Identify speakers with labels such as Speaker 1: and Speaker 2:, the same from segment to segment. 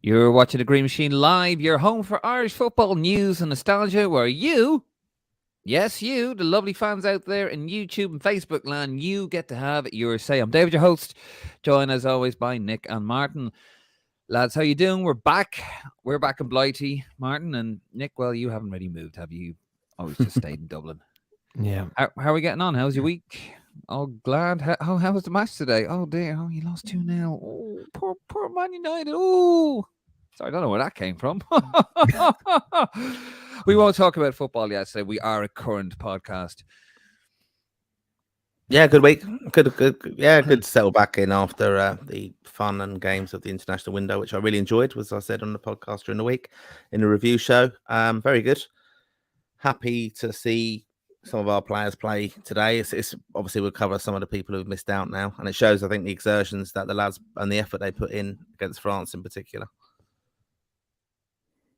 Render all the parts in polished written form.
Speaker 1: You're watching the Green Machine Live, your home for Irish football news and nostalgia, where you, yes, you, the lovely fans out there in YouTube and Facebook land, you get to have your say. I'm David, your host, joined as always by Nick and Martin. Lads, how you doing? We're back. We're back in Blighty, Martin and Nick. Well, you haven't really moved, have you? Always just stayed in Dublin.
Speaker 2: Yeah.
Speaker 1: How are we getting on? How's your week? Oh, glad. How was the match today? Oh, dear. Oh, you lost 2-0. Oh, poor Man United. Oh, sorry, I don't know where that came from. We won't talk about football yet today. We are a current podcast.
Speaker 3: Yeah, good week. Good. Yeah, good to settle back in after the fun and games of the international window, which I really enjoyed, as I said on the podcast during the week in the review show. Very good. Happy to see some of our players play today. It's obviously we'll cover some of the people who've missed out now, and it shows, I think, the exertions that the lads and the effort they put in against France in particular.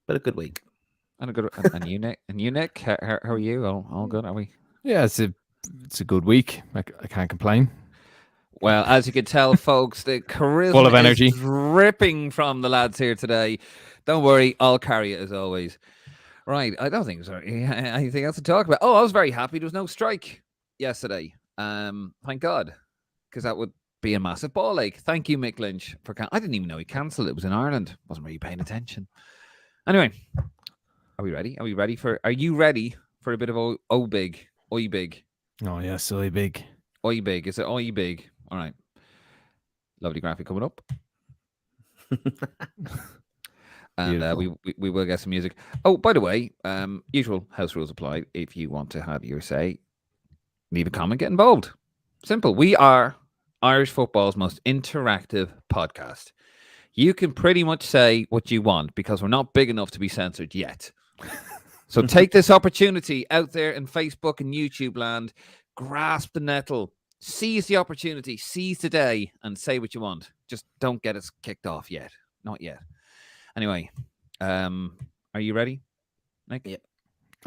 Speaker 3: But a good week.
Speaker 1: And you, Nick? How are you? All good, are we?
Speaker 2: Yeah, it's a good week. I can't complain.
Speaker 1: Well, as you can tell, folks, the charisma
Speaker 2: full of energy
Speaker 1: is dripping from the lads here today. Don't worry, I'll carry it as always. Right, I don't think there's anything else to talk about. Oh, I was very happy there was no strike yesterday. Thank God, because that would be a massive ball ache. Thank you, Mick Lynch, for I didn't even know he cancelled. It was in Ireland. Wasn't really paying attention. Anyway, are we ready? Are you ready for a bit of OBIG? OBIG.
Speaker 2: Oh yes, OBIG.
Speaker 1: OBIG. Is it OBIG? All right. Lovely graphic coming up. And we will get some music. Oh, by the way, usual house rules apply. If you want to have your say, leave a comment, get involved. Simple. We are Irish football's most interactive podcast. You can pretty much say what you want because we're not big enough to be censored yet. So take this opportunity out there in Facebook and YouTube land. Grasp the nettle. Seize the opportunity. Seize the day and say what you want. Just don't get us kicked off yet. Not yet. Anyway, are you ready, Nick?
Speaker 3: Yeah.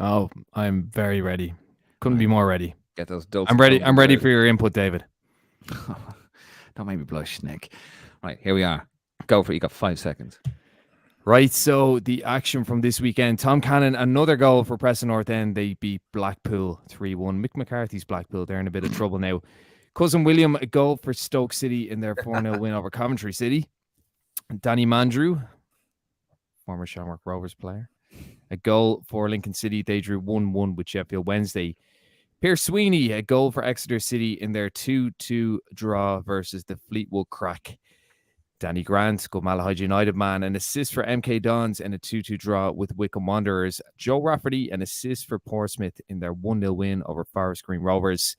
Speaker 2: Oh, I'm very ready. Couldn't be more ready.
Speaker 1: Get those dulcet
Speaker 2: I'm ready. I'm ready for your input, David.
Speaker 1: Don't make me blush, Nick. Right, here we are. Go for it. You got 5 seconds.
Speaker 2: Right, so the action from this weekend. Tom Cannon, another goal for Preston North End. They beat Blackpool 3-1. Mick McCarthy's Blackpool, they're in a bit of trouble now. Cousin William, a goal for Stoke City in their 4-0 win over Coventry City. Danny Mandrew, former Shamrock Rovers player. A goal for Lincoln City. They drew 1-1 with Sheffield Wednesday. Pierce Sweeney, a goal for Exeter City in their 2-2 draw versus the Fleetwood Crack. Danny Grant, Malahide United man, an assist for MK Dons in a 2-2 draw with Wycombe Wanderers. Joe Rafferty, an assist for Portsmouth in their 1-0 win over Forest Green Rovers.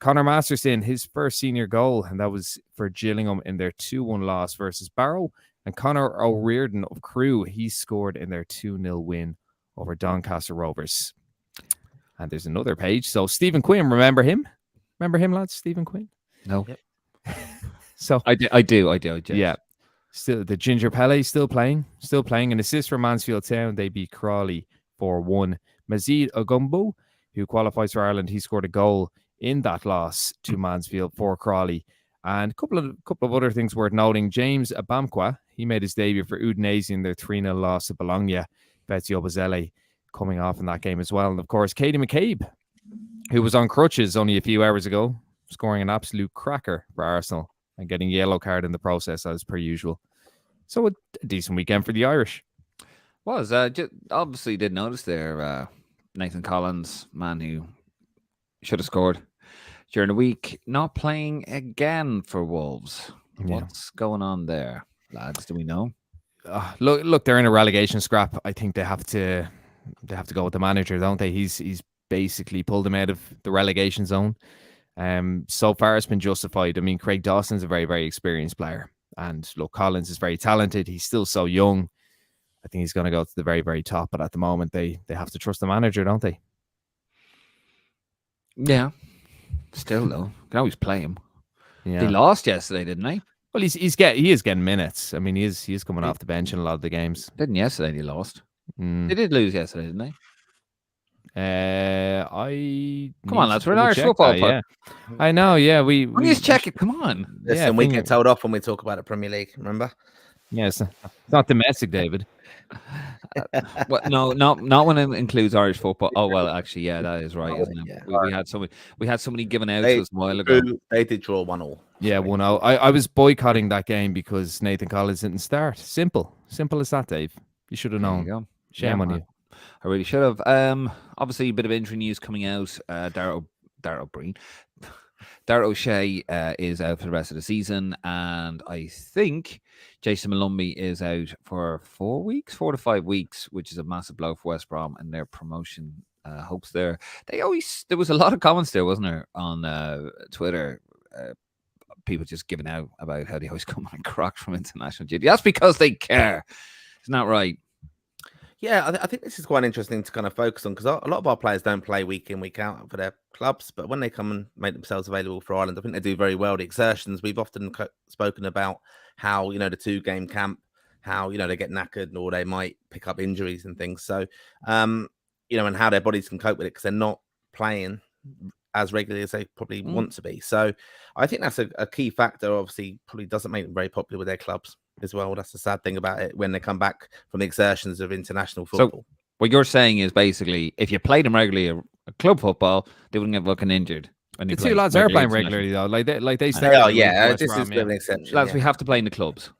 Speaker 2: Connor Masterson, his first senior goal, and that was for Gillingham in their 2-1 loss versus Barrow. And Conor O'Riordan of Crewe, he scored in their 2-0 win over Doncaster Rovers. And there's another page. So Stephen Quinn, remember him? Remember him, lads? Stephen Quinn?
Speaker 1: No.
Speaker 2: Yep. So
Speaker 1: I do.
Speaker 2: Yeah. Still the Ginger Pele still playing. An assist for Mansfield Town. They beat Crawley 4-1. Mazid Ogumbo, who qualifies for Ireland, he scored a goal in that loss to Mansfield for Crawley. And a couple of other things worth noting. James Abamqua, he made his debut for Udinese in their 3-0 loss to Bologna. Bezio Bozelli coming off in that game as well. And of course, Katie McCabe, who was on crutches only a few hours ago, scoring an absolute cracker for Arsenal and getting a yellow card in the process as per usual. So a decent weekend for the Irish.
Speaker 1: Was obviously did notice there Nathan Collins, man who should have scored during the week, not playing again for Wolves. Yeah. What's going on there, lads? Do we know?
Speaker 2: Look, they're in a relegation scrap. I think they have to go with the manager, don't they? He's basically pulled them out of the relegation zone. So far it's been justified. I mean, Craig Dawson's a very, very experienced player, and look, Collins is very talented. He's still so young. I think he's going to go to the very, very top. But at the moment, they have to trust the manager, don't they?
Speaker 1: Yeah. Still though, you can always play him.
Speaker 2: Yeah.
Speaker 1: They lost yesterday, didn't they?
Speaker 2: Well, he is getting minutes. I mean, he is coming off the bench in a lot of the games.
Speaker 1: Didn't yesterday? They lost. They did lose yesterday, didn't they?
Speaker 2: Come
Speaker 1: on, lads. We're an Irish football club.
Speaker 2: Yeah. I know. Yeah, we
Speaker 1: just check it. Come on.
Speaker 3: Listen, we get told off when we talk about the Premier League. Remember?
Speaker 2: Yes, it's not domestic, David.
Speaker 1: Well, no, not when it includes Irish football. Oh well, actually, yeah, that is right, isn't it?
Speaker 3: Yeah.
Speaker 1: We had somebody given out to us a while ago.
Speaker 3: They did draw 1-1.
Speaker 2: Yeah, 1-0. I was boycotting that game because Nathan Collins didn't start. Simple as that, Dave. You should have
Speaker 1: There you
Speaker 2: known.
Speaker 1: go.
Speaker 2: Shame on you.
Speaker 1: I really should have. Obviously, a bit of injury news coming out. Dara O'Shea is out for the rest of the season, and I think Jayson Molumby is out for 4 to 5 weeks, which is a massive blow for West Brom and their promotion hopes there. There was a lot of comments there, wasn't there, on Twitter? People just giving out about how they always come on Crocked from international duty. That's because they care. Isn't that right?
Speaker 3: Yeah, I think this is quite interesting to kind of focus on because a lot of our players don't play week in, week out for their clubs. But when they come and make themselves available for Ireland, I think they do very well. The exertions, we've often spoken about how, the 2-game camp, how, they get knackered or they might pick up injuries and things. So, and how their bodies can cope with it because they're not playing as regularly as they probably want to be. So I think that's a key factor. Obviously, probably doesn't make them very popular with their clubs as well. That's the sad thing about it when they come back from the exertions of international football.
Speaker 1: So what you're saying is basically if you played them regularly at club football, they wouldn't get looking injured.
Speaker 2: The two lads are playing regularly though. Like they stay.
Speaker 3: Oh yeah, this is an exception.
Speaker 1: Lads, we have to play in the clubs.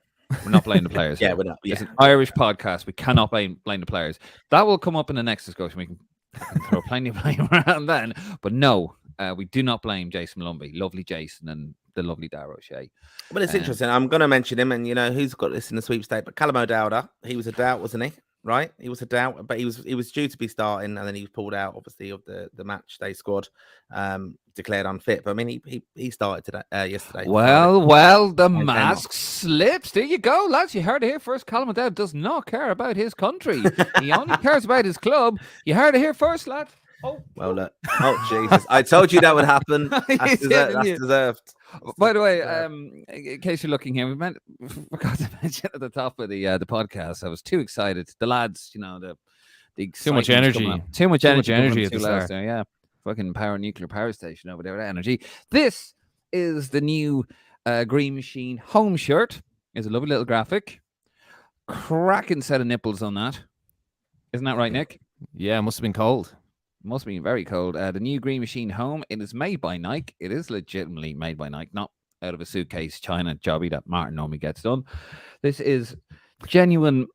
Speaker 1: We're not playing the players.
Speaker 3: Yeah, we're not. Yeah.
Speaker 1: It's an Irish podcast. We cannot blame the players. That will come up in the next discussion. We can throw plenty of blame around then. But no, we do not blame Jayson Molumby. Lovely Jayson and the lovely Dara O'Shea.
Speaker 3: But it's interesting. I'm going to mention him, and who's got this in the sweepstake? But Callum O'Dowda, he was a doubt, wasn't he? Right, he was a doubt, but he was due to be starting, and then he was pulled out, obviously, of the match day squad, declared unfit. But I mean, he started today, yesterday.
Speaker 1: Well, the mask slips. There you go, lads. You heard it here first. Callum O'Dowda does not care about his country. He only cares about his club. You heard it here first, lads.
Speaker 3: Well, look. Oh, Jesus. I told you that would happen. That's deserved.
Speaker 1: By the way, in case you're looking here, we forgot to mention at the top of the podcast. I was too excited. The lads, the
Speaker 2: too much energy.
Speaker 1: Too much energy
Speaker 2: at the start.
Speaker 1: There, yeah. Fucking nuclear power station over there with energy. This is the new Green Machine home shirt. It's a lovely little graphic. Cracking set of nipples on that. Isn't that right, Nick?
Speaker 2: Yeah, it must have been cold.
Speaker 1: Must be very cold. The new Green Machine home. It is made by Nike. It is legitimately made by Nike, not out of a suitcase China jobby that Martin normally gets done. This is genuine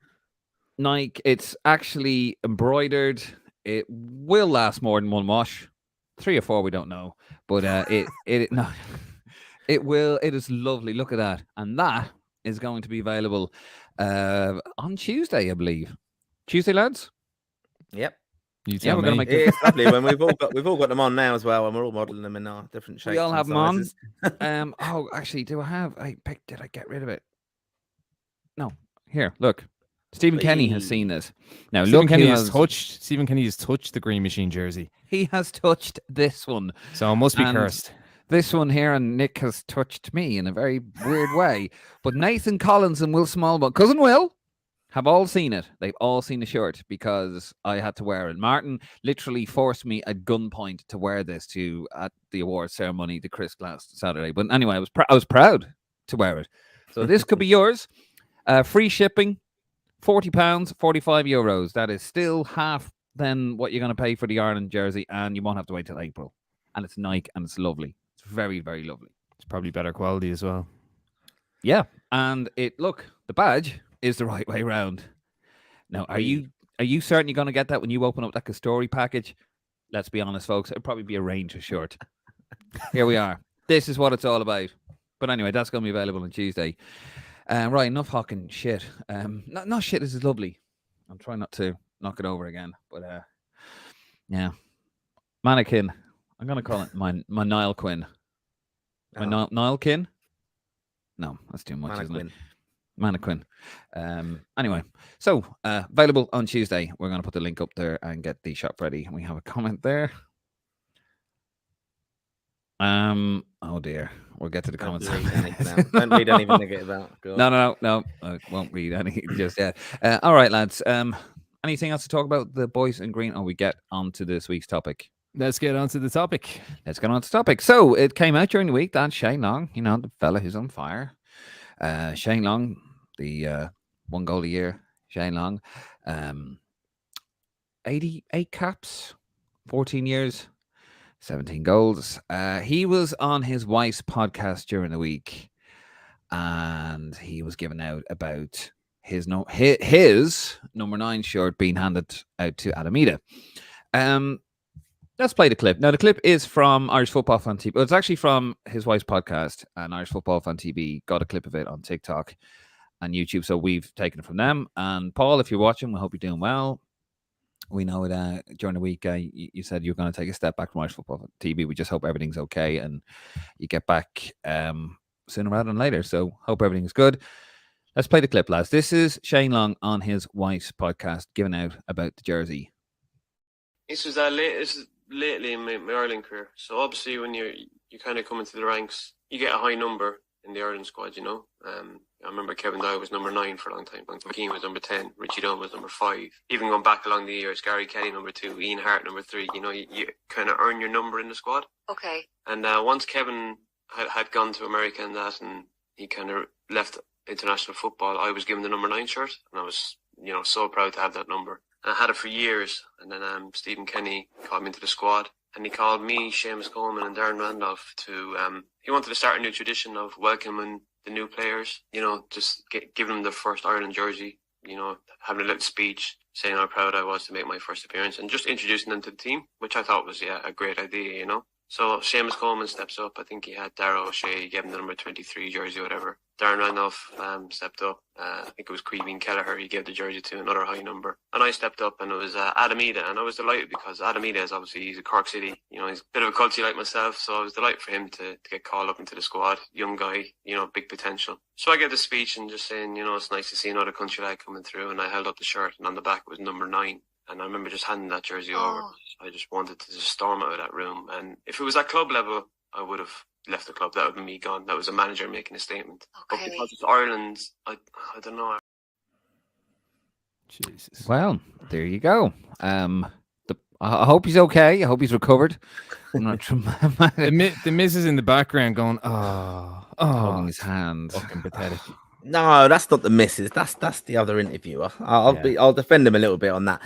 Speaker 1: Nike. It's actually embroidered. It will last more than one wash. 3 or 4, we don't know. But no, it will. It is lovely. Look at that. And that is going to be available on Tuesday, I believe. Tuesday, lads?
Speaker 3: Yep.
Speaker 2: We're
Speaker 3: gonna make it lovely when we've all got them on now as well, and we're all modeling them in our different shapes.
Speaker 1: We all have
Speaker 3: sizes.
Speaker 1: them on. Actually, do I have? Did I get rid of it? No. Here, look. Stephen Kenny has seen this. Now,
Speaker 2: Stephen Kenny has touched the Green Machine jersey.
Speaker 1: He has touched this one,
Speaker 2: so it must be cursed.
Speaker 1: This one here, and Nick has touched me in a very weird way. But Nathan Collins and Will Smallbone, cousin Will, have all seen it. They've all seen the shirt because I had to wear it. Martin literally forced me at gunpoint to wear this at the awards ceremony, the Chris last Saturday. But anyway, I was proud to wear it. So this could be yours. Free shipping, £40, €45. That is still half than what you're going to pay for the Ireland jersey, and you won't have to wait till April. And it's Nike, and it's lovely. It's very, very lovely.
Speaker 2: It's probably better quality as well.
Speaker 1: Yeah, and the badge is the right way round. Now, are you certain you're going to get that when you open up that Castori package? Let's be honest, folks. It'll probably be a Ranger shirt. Here we are. This is what it's all about. But anyway, that's going to be available on Tuesday. Right, enough hawking shit. Not shit. This is lovely. I'm trying not to knock it over again. But yeah, mannequin. I'm going to call it my Nile Quinn. My Nile Kin? No, that's too much, isn't it? Mannequin. Anyway, so available on Tuesday. We're going to put the link up there and get the shop ready. We have a comment there. Oh dear, we'll get to the comments.
Speaker 3: Don't read anything negative about.
Speaker 1: No. I won't read any just yet. All right, lads. Anything else to talk about the boys in green? Or we get on to this week's topic.
Speaker 2: Let's get on to the topic.
Speaker 1: So it came out during the week that Shane Long, the fella who's on fire. Shane Long the 1 goal a year, Shane Long. 88 caps, 14 years, 17 goals. He was on his wife's podcast during the week, and he was giving out about his number 9 shirt being handed out to Adamita. Let's play the clip. Now, the clip is from Irish Football Fan TV. Well, it's actually from his wife's podcast, and Irish Football Fan TV got a clip of it on TikTok and YouTube, so we've taken it from them. And Paul, if you're watching, we hope you're doing well. We know it during the week. You said you're going to take a step back from Irish Football Fan TV. We just hope everything's okay and you get back sooner rather than later. So hope everything's good. Let's play the clip, lads. This is Shane Long on his wife's podcast giving out about the jersey.
Speaker 4: This was lately in my Ireland career. So obviously when you kind of come into the ranks, you get a high number in the Ireland squad, you know. I remember Kevin Dyer was number 9 for a long time. Duncan McKean was number 10. Richie Dunn was number 5. Even going back along the years, Gary Kelly number 2, Ian Hart number 3. You know, you kind of earn your number in the squad. Okay. And once Kevin had gone to America and that, and he kind of left international football, I was given the number 9 shirt, and I was, you know, so proud to have that number. And I had it for years, and then Stephen Kenny called me into the squad, and he called me, Seamus Coleman and Darren Randolph to, he wanted to start a new tradition of welcoming the new players, you know, just giving them their first Ireland jersey, you know, having a little speech saying how proud I was to make my first appearance and just introducing them to the team, which I thought was, a great idea, you know. So Seamus Coleman steps up. I think he had Dara O'Shea, he gave him the number 23 jersey or whatever. Darren Randolph stepped up. I think it was Creeveen Kelleher he gave the jersey to, another high number. And I stepped up, and it was Adamita, and I was delighted because Adamita is obviously, he's a Cork City, you know, he's a bit of a culture like myself, so I was delighted for him to get called up into the squad. Young guy, you know, big potential. So I gave the speech and just saying, you know, it's nice to see another country lad coming through, and I held up the shirt, and on the back was number 9. And I remember just handing that jersey over. I just wanted to just storm out of that room. And if it was at club level, I would have left the club. That would have been me gone. That was a manager making a statement. Okay. But because it's Ireland, I don't know.
Speaker 2: Jesus.
Speaker 1: Well, there you go. I hope he's okay. I hope he's recovered. I'm not
Speaker 2: the missus in the background going,
Speaker 1: holding his hand.
Speaker 2: Fucking pathetic.
Speaker 3: No, that's not the missus. That's the other interviewer. I'll defend him a little bit on that.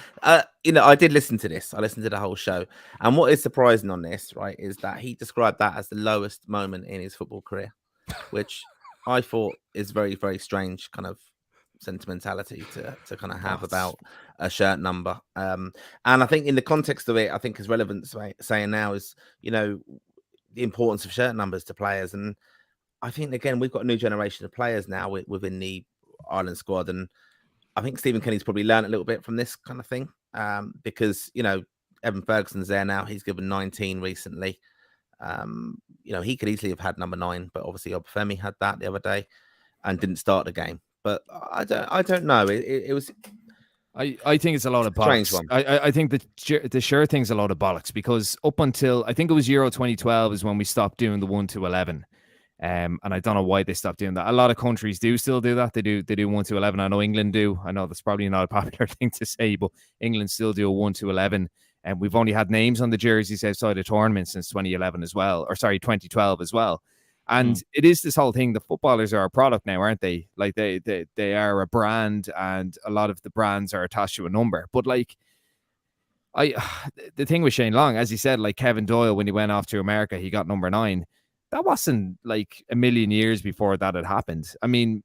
Speaker 3: You know, I did listen to this. I listened to the whole show, and what is surprising on this, right, is that he described that as the lowest moment in his football career, which I thought is very, very strange kind of sentimentality to kind of have about a shirt number. And I think in the context of it, I think is relevant saying now is, you know, the importance of shirt numbers to players. And I think, again, we've got a new generation of players now within the Ireland squad. And I think Stephen Kenny's probably learned a little bit from this kind of thing because, you know, Evan Ferguson's there now. He's given 19 recently. You know, he could easily have had number 9, but obviously Obafemi had that the other day and didn't start the game. But I don't know. It was...
Speaker 2: I think it's a lot of bollocks. I think the shirt thing's a lot of bollocks because up until, I think it was Euro 2012 is when we stopped doing the 1 to 11. And I don't know why they stopped doing that. A lot of countries do still do that. They do 1 to 11. I know England do. I know that's probably not a popular thing to say, but England still do a 1 to 11. And we've only had names on the jerseys outside the tournament since 2011 as well, or sorry, 2012 as well. And it is this whole thing. The footballers are a product now, aren't they? Like they are a brand, and a lot of the brands are attached to a number. But like, the thing with Shane Long, as he said, like Kevin Doyle, when he went off to America, he got number 9. That wasn't like a million years before that had happened. I mean,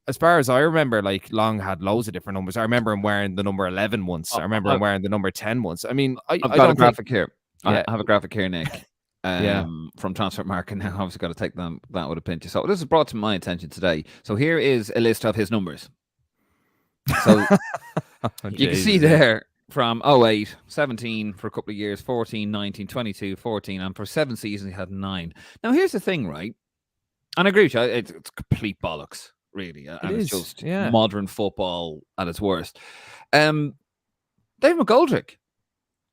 Speaker 2: as far as I remember, like Long had loads of different numbers. I remember him wearing the number 11 once. I remember him wearing the number 10 once. I mean, I've
Speaker 1: got a graphic here.
Speaker 2: Yeah.
Speaker 1: I have a graphic here, Nick. From Transfer Market. Now, obviously, got to take that with a pinch of salt. This is brought to my attention today. So here is a list of his numbers. So you can see there from 08, 17 for a couple of years, 14, 19, 22, 14, and for 7 seasons he had 9. Now, here's the thing, right? And I agree with you, it's complete bollocks, really. It's just modern football at its worst. David McGoldrick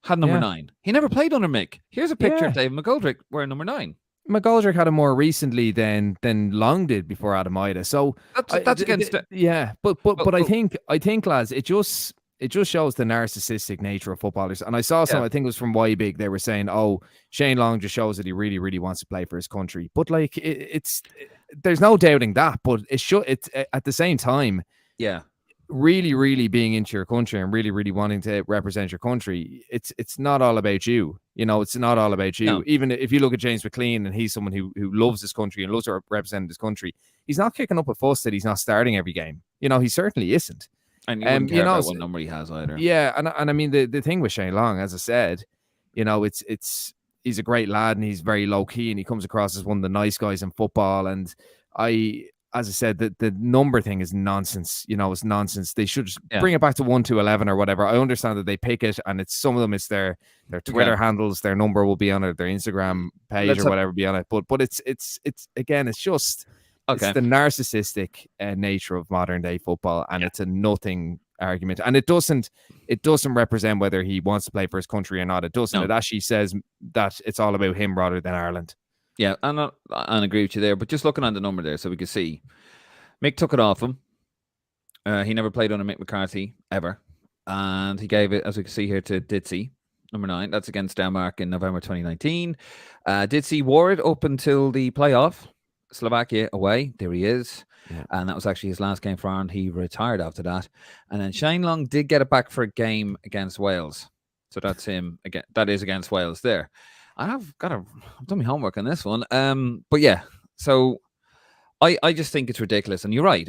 Speaker 1: had number 9. He never played under Mick. Here's a picture of David McGoldrick wearing number 9.
Speaker 2: McGoldrick had it more recently than Long did before Adamita. So
Speaker 1: that's against
Speaker 2: but I think lads, it just shows the narcissistic nature of footballers. And I saw some, I think it was from OBIG, they were saying, oh, Shane Long just shows that he really, really wants to play for his country. But like, it's there's no doubting that, but it's at the same time,
Speaker 1: yeah,
Speaker 2: really, really being into your country and really, really wanting to represent your country. It's not all about you. It's not all about you.
Speaker 1: No.
Speaker 2: Even if you look at James McLean and he's someone who loves his country and loves to represent his country, he's not kicking up a fuss that he's not starting every game. He certainly isn't.
Speaker 1: And you wouldn't care about what number he has either.
Speaker 2: Yeah, and I mean the thing with Shane Long, as I said, he's a great lad and he's very low key and he comes across as one of the nice guys in football. And as I said, the number thing is nonsense. It's nonsense. They should just bring it back to 1 to 11 or whatever. I understand that they pick it, and some of them it's their Twitter handles, their number will be on it, their Instagram page or whatever be on it. But it's again, it's just it's the narcissistic nature of modern day football, and it's a nothing argument, and it doesn't represent whether he wants to play for his country or not. It doesn't. No. It actually says that it's all about him rather than Ireland.
Speaker 1: Yeah, and I agree with you there. But just looking at the number there, so we can see, Mick took it off him. He never played under Mick McCarthy ever, and he gave it, as we can see here, to Ditzy, number 9. That's against Denmark in November 2019. Ditzy wore it up until the playoff, Slovakia away. There he is, and that was actually his last game for Ireland. He retired after that, and then Shane Long did get it back for a game against Wales. So that's him again. That is against Wales there. I've done my homework on this one. But yeah, so I just think it's ridiculous. And you're right.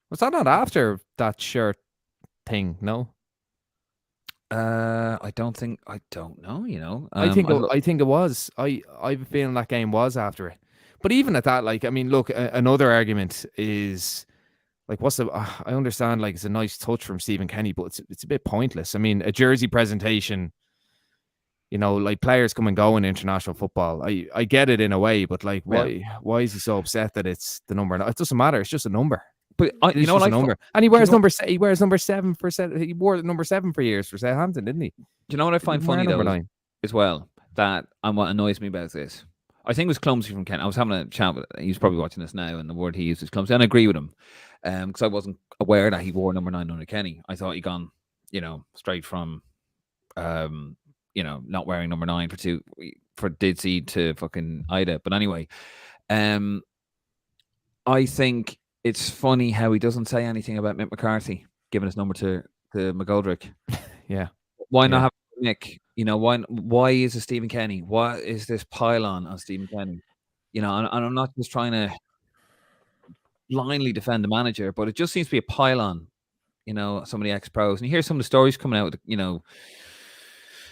Speaker 2: Was that not after that shirt thing? No.
Speaker 1: I don't know.
Speaker 2: I think it was. I have a feeling that game was after it. But even at that, like, I mean, look, another argument is like, I understand, like, it's a nice touch from Stephen Kenny, but it's a bit pointless. I mean, a jersey presentation, like, players come and go in international football. I get it in a way, but like, why is he so upset that it's the number? It doesn't matter. It's just a number.
Speaker 1: But
Speaker 2: it's just a number. And he wears number 7 for he wore number 7 for years for Southampton, didn't he?
Speaker 1: Do you know what I find funny though, 9 as well? That, and what annoys me about this, I think it was clumsy from Ken. I was having a chat with, he's probably watching this now, and the word he used is clumsy, and I agree with him, because I wasn't aware that he wore number 9 under Kenny. I thought he'd gone, straight from, not wearing number 9 for Ditzy to fucking Ida. But anyway, I think it's funny how he doesn't say anything about Mick McCarthy giving his number to McGoldrick.
Speaker 2: Yeah.
Speaker 1: Why not have Mick? Why is it Stephen Kenny? Why is this pile on Stephen Kenny? And I'm not just trying to blindly defend the manager, but it just seems to be a pile on, some of the ex-pros. And you hear some of the stories coming out,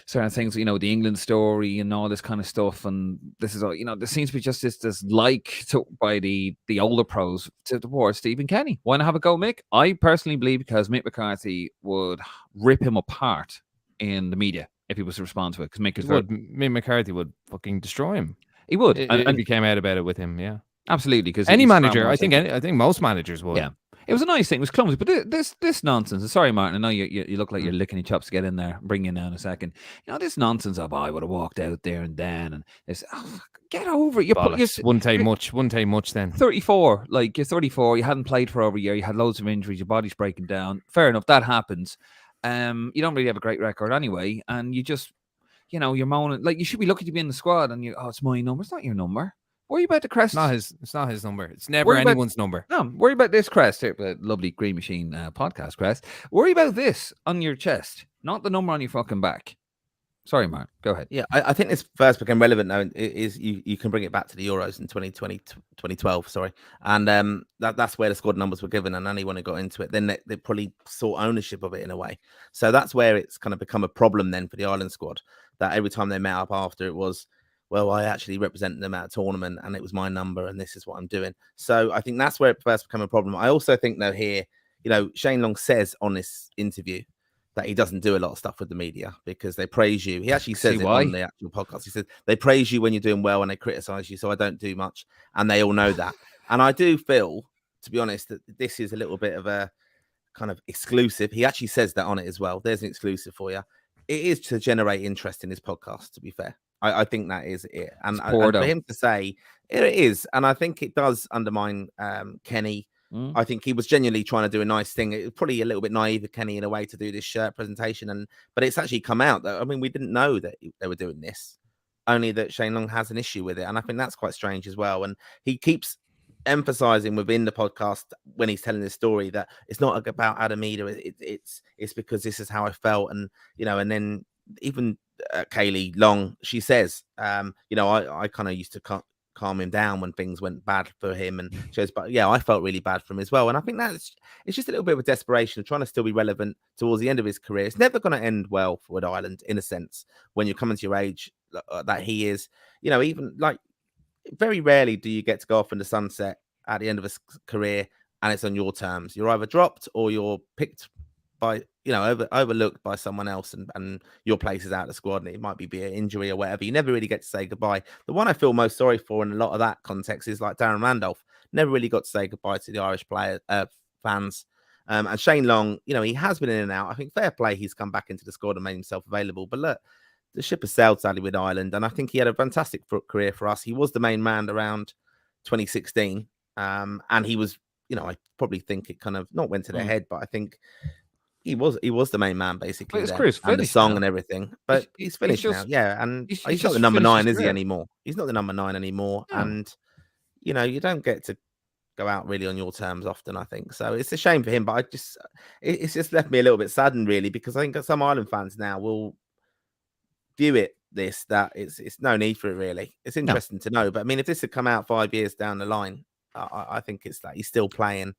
Speaker 1: certain things, the England story and all this kind of stuff. And this is all, there seems to be just this like by the older pros towards Stephen Kenny. Why not have a go, Mick? I personally believe because Mick McCarthy would rip him apart in the media if he was to respond to it. Because
Speaker 2: Mick McCarthy would fucking destroy him.
Speaker 1: He would.
Speaker 2: And he came out about it with him, yeah.
Speaker 1: Absolutely. Because
Speaker 2: any manager, I think most managers would.
Speaker 1: Yeah. It was a nice thing. It was clumsy, but this nonsense. Sorry, Martin. I know you look like you're licking your chops to get in there. Bring you in now in a second. This nonsense of I would have walked out there and then, and it's get over it.
Speaker 2: Wouldn't take much then.
Speaker 1: 34, like you're 34. You hadn't played for over a year. You had loads of injuries. Your body's breaking down. Fair enough. That happens. You don't really have a great record anyway, and you just, you're moaning like you should be lucky to be in the squad, and it's my number. It's not your number. Worry about the crest.
Speaker 2: It's not his number. It's never anyone's number.
Speaker 1: No, worry about this crest. Lovely Green Machine podcast crest. Worry about this on your chest, not the number on your fucking back. Sorry, Mark. Go ahead.
Speaker 3: Yeah, I think this first became relevant now. Is you can bring it back to the Euros in 2012, sorry. And that's where the squad numbers were given, and anyone who got into it, then they probably saw ownership of it in a way. So that's where it's kind of become a problem then for the Ireland squad, that every time they met up after, it was, well, I actually represented them at a tournament and it was my number and this is what I'm doing. So I think that's where it first became a problem. I also think, though, here, Shane Long says on this interview that he doesn't do a lot of stuff with the media because they praise you. He actually says it on the actual podcast. He says they praise you when you're doing well and they criticize you. So I don't do much. And they all know that. And I do feel, to be honest, that this is a little bit of a kind of exclusive. He actually says that on it as well. There's an exclusive for you. It is to generate interest in his podcast, to be fair. I think that is it. And for him to say it is, and I think it does undermine Kenny. I think he was genuinely trying to do a nice thing. It was probably a little bit naive of Kenny in a way to do this shirt presentation, but it's actually come out that, I mean, we didn't know that they were doing this, only that Shane Long has an issue with it. And I think that's quite strange as well. And he keeps emphasizing within the podcast when he's telling this story that it's not about Adam Eder. It's because this is how I felt, and and then even Kaylee Long, she says, I kind of used to calm him down when things went bad for him, and she goes, but I felt really bad for him as well. And I think it's just a little bit of a desperation of trying to still be relevant towards the end of his career. It's never going to end well for Ireland, in a sense, when you're coming to your age that he is. Even like, very rarely do you get to go off in the sunset at the end of a career and it's on your terms. You're either dropped or you're picked by, overlooked by someone else, and your place is out of the squad, and it might be an injury or whatever. You never really get to say goodbye. The one I feel most sorry for in a lot of that context is like Darren Randolph. Never really got to say goodbye to the Irish fans. And Shane Long, he has been in and out. I think fair play, he's come back into the squad and made himself available. But look, the ship has sailed sadly with Ireland, and I think he had a fantastic career for us. He was the main man around 2016, and he was, I probably think it kind of not went to their head, but I think he was the main man basically.
Speaker 1: His
Speaker 3: there,
Speaker 1: career's
Speaker 3: and the
Speaker 1: finished
Speaker 3: song
Speaker 1: now.
Speaker 3: and everything. But he's finished now, and
Speaker 1: he's
Speaker 3: he's not
Speaker 1: just
Speaker 3: the number
Speaker 1: finished
Speaker 3: 9,
Speaker 1: his
Speaker 3: is he
Speaker 1: career.
Speaker 3: anymore? He's not the number 9 anymore,
Speaker 1: No.
Speaker 3: and you don't get to go out really on your terms often, I think. So it's a shame for him, but it's just left me a little bit saddened, really, because I think some Ireland fans now will view that it's no need for it, really. It's interesting to know, but I mean, if this had come out 5 years down the line, I think it's that he's still playing.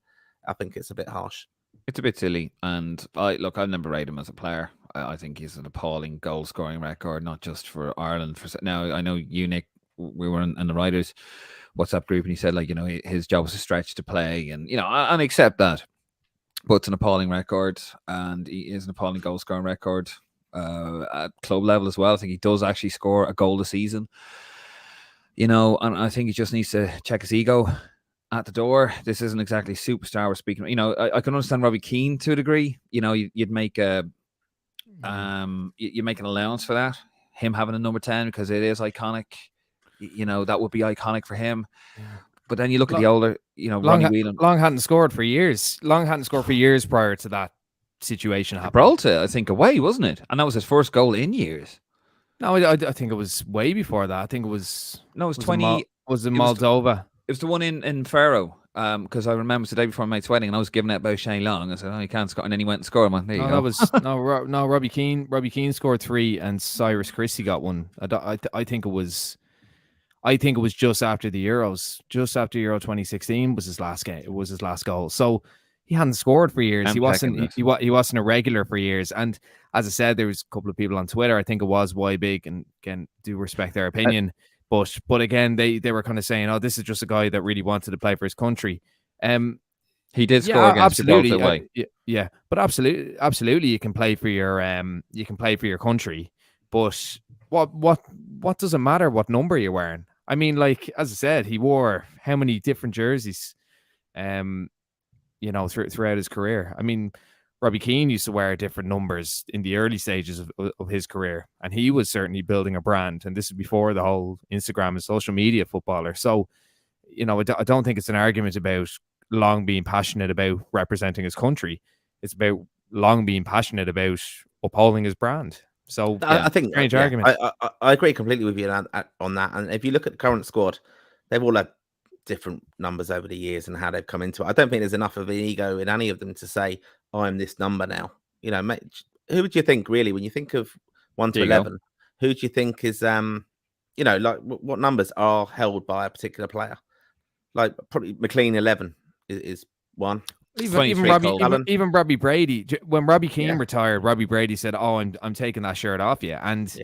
Speaker 3: I think it's a bit harsh.
Speaker 1: It's a bit silly, and I'll never rate him as a player. I think he's an appalling goal scoring record, not just for Ireland. Now, I know you, Nick, we were in the writers' WhatsApp group, and he said, his job was a stretch to play, and I accept that. But it's an appalling record, and he is an appalling goal scoring record at club level as well. I think he does actually score a goal a season. And I think he just needs to check his ego at the door. This isn't exactly superstar we're speaking. I can understand Robbie Keane to a degree. You'd make you make an allowance for that. Him having a number 10 because it is iconic. That would be iconic for him. Yeah. But then you look at the older, Ronnie Whelan.
Speaker 2: Long hadn't scored for years. Long hadn't scored for years prior to that situation happening.
Speaker 1: Gibraltar, I think, away, wasn't it? And that was his first goal in years.
Speaker 2: No, I think it was way before that. I think it was.
Speaker 1: No, it was 20.
Speaker 2: Was in Moldova?
Speaker 1: It was the one in Faro. Because I remember it's the day before my mate's wedding, and I was giving it about Shane Long. I said, "Oh, he can't score," and then he went and scored. There you go.
Speaker 2: That was Robbie Keane. Robbie Keane scored 3, and Cyrus Christie got 1. I think it was. I think it was just after the Euros, just after Euro 2016 was his last game. It was his last goal. So he hadn't scored for years. He wasn't a regular for years. And as I said, there was a couple of people on Twitter. I think it was OBIG, and again, do respect their opinion. But again, they were kind of saying, "Oh, this is just a guy that really wanted to play for his country."
Speaker 1: He did score against
Speaker 2: absolutely,
Speaker 1: Gibraltar away.
Speaker 2: Yeah, but absolutely, you can play for your country. But what does it matter what number you're wearing? I mean, like, as I said, he wore how many different jerseys, throughout his career. I mean, Robbie Keane used to wear different numbers in the early stages of his career, and he was certainly building a brand. And this is before the whole Instagram and social media footballer. So, I don't think it's an argument about Long being passionate about representing his country. It's about Long being passionate about upholding his brand. So
Speaker 3: I think
Speaker 2: strange argument.
Speaker 3: I agree completely with you on that. And if you look at the current squad, they've all had different numbers over the years and how they've come into it. I don't think there's enough of an ego in any of them to say, I'm this number now. Who would you think, really, when you think of 1 to 11? Who do you think is, what numbers are held by a particular player? Like, probably McLean 11 is one.
Speaker 2: Even Robbie Brady, when Robbie Keane retired, Robbie Brady said, "Oh, I'm taking that shirt off you." And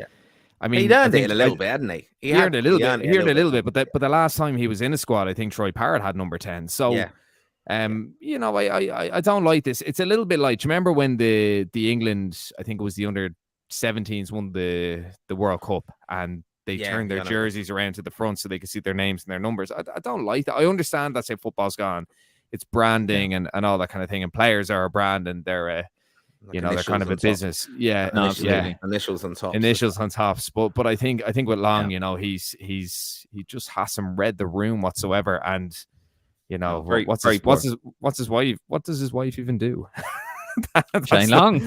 Speaker 2: I mean,
Speaker 3: he earned it a little bit, hadn't he?
Speaker 2: He earned it a little bit. But the last time he was in a squad, I think Troy Parrott had number 10. So, I don't like this. It's a little bit like, do you remember when the England, I think it was the under 17s, won the World Cup, and they turned their jerseys around to the front so they could see their names and their numbers. I don't like that. I understand that's how football's gone. It's branding and all that kind of thing. And players are a brand, and they're they're kind of a business. Yeah,
Speaker 1: no, absolutely.
Speaker 3: Initials on top.
Speaker 2: Initials on tops. But I think with Long, he just hasn't read the room whatsoever. And what does his wife even do?
Speaker 1: Shane Long.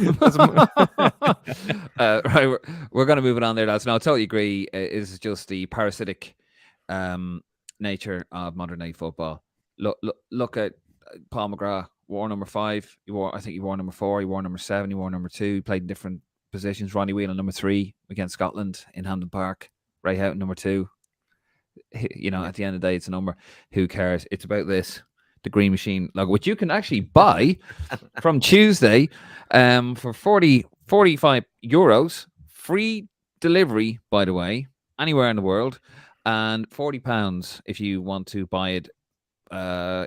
Speaker 1: Right, we're going to move it on there, lads. No, I totally agree. It's just the parasitic nature of modern day football. look at Paul McGrath. Wore number 5. I think he wore number 4. He wore number 7. He wore number 2. He played in different positions. Ronnie Whelan number 3 against Scotland in Hampden Park. Ray Houghton number 2. You know, at the end of the day, it's a number. Who cares? It's about this. The Green Machine logo, which you can actually buy from Tuesday for 45 euros. Free delivery, by the way, anywhere in the world. And £40 if you want to buy it